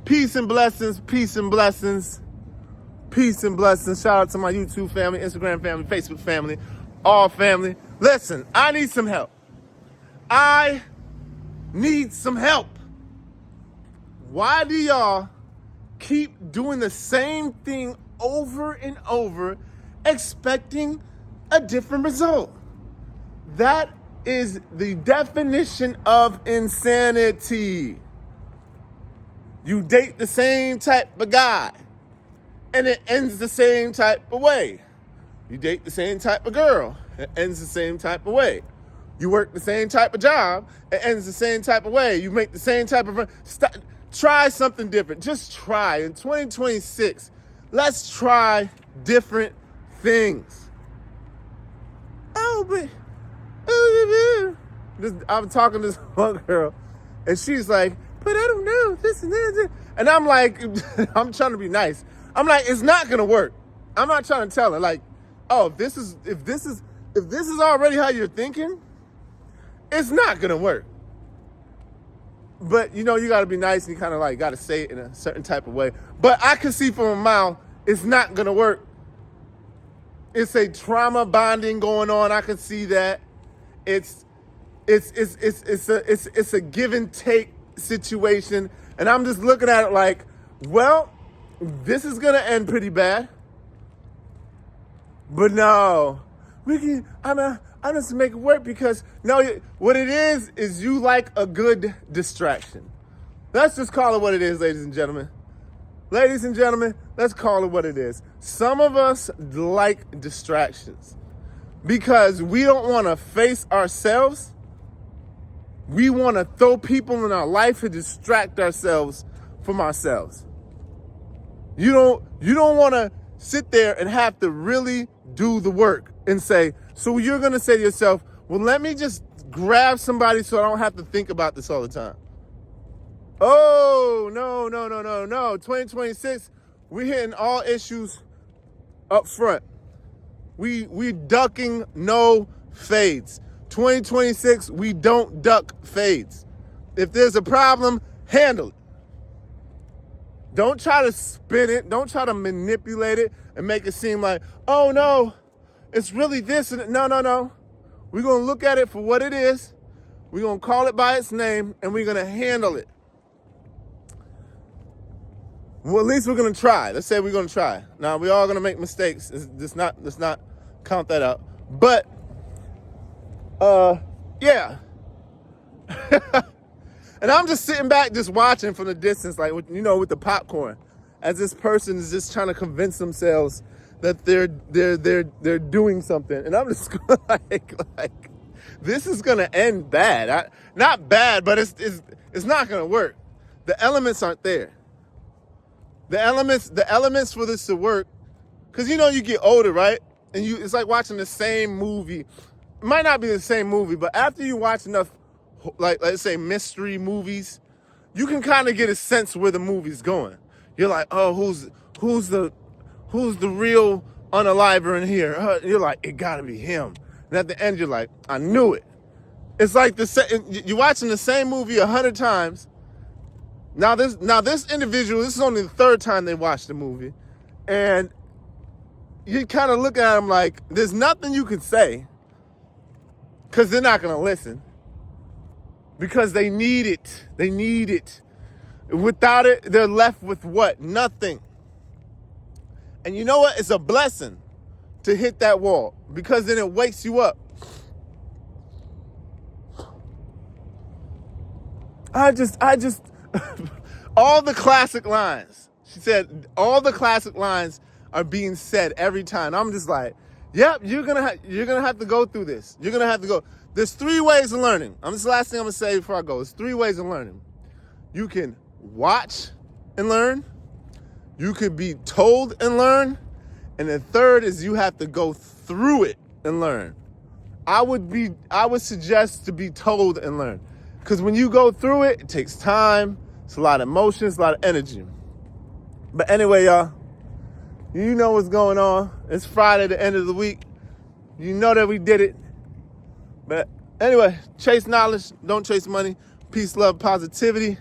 Peace and blessings, peace and blessings, peace and blessings. Shout out to my YouTube family, Instagram family, Facebook family, all family. Listen, I need some help. I need some help. Why do y'all keep doing the same thing over and over, expecting a different result? That is the definition of insanity. You date the same type of guy, and it ends the same type of way. You date the same type of girl, it ends the same type of way. You work the same type of job, it ends the same type of way. You make the same type of... Try something different. Just try. In 2026, let's try different things. I'm talking to this one girl, and she's like, but I don't know, this and that. And I'm like, I'm trying to be nice. I'm like, it's not gonna work. I'm not trying to tell her, like, oh, if this is already how you're thinking, it's not gonna work. But you know, you gotta be nice, and you kind of like gotta say it in a certain type of way. But I can see from a mile, it's not gonna work. It's a trauma bonding going on. I can see that. It's a give and take situation, and I'm just looking at it like, well, this is gonna end pretty bad. But no, I'm just make it work because no, what it is you like a good distraction. Let's just call it what it is, ladies and gentlemen. Ladies and gentlemen, let's call it what it is. Some of us like distractions because we don't want to face ourselves. We want to throw people in our life to distract ourselves from ourselves. You don't want to sit there and have to really do the work and say, so you're going to say to yourself, well, let me just grab somebody so I don't have to think about this all the time. Oh, no. 2026, we're hitting all issues up front. We ducking no fades. 2026, we don't duck fades. If there's a problem, handle it. Don't try to spin it. Don't try to manipulate it and make it seem like, oh no, it's really this. And no. We're going to look at it for what it is. We're going to call it by its name, and we're going to handle it. Well, at least we're going to try. Let's say we're going to try. Now, we're all going to make mistakes. Let's not count that out. But, yeah. And I'm just sitting back, just watching from the distance, like, with the popcorn, as this person is just trying to convince themselves that they're doing something. And I'm just like, this is going to end bad. Not bad, but it's not going to work. The elements aren't there. The elements for this to work, because you get older, right? And it's like watching the same movie. It might not be the same movie, but after you watch enough, like, let's say, mystery movies, you can kind of get a sense where the movie's going. You're like, oh, who's the real unaliver in here? You're like, it gotta be him. And at the end, you're like, I knew it. It's like you're watching the same movie 100 times. Now this individual, this is only the third time they watched the movie, and you kind of look at them like, there's nothing you can say, because they're not gonna listen. Because they need it. They need it. Without it, they're left with what? Nothing. And you know what? It's a blessing to hit that wall, because then it wakes you up. I just, all the classic lines. She said, all the classic lines are being said every time. I'm just like, yep, you're gonna have to go through this. You're gonna have to go. There's 3 ways of learning. This is the last thing I'm gonna say before I go. There's 3 ways of learning. You can watch and learn. You could be told and learn. And the third is you have to go through it and learn. I would suggest to be told and learn. Because when you go through it, it takes time. It's a lot of emotions, a lot of energy. But anyway, y'all, you know what's going on. It's Friday, the end of the week. You know that we did it. But anyway, chase knowledge, don't chase money. Peace, love, positivity.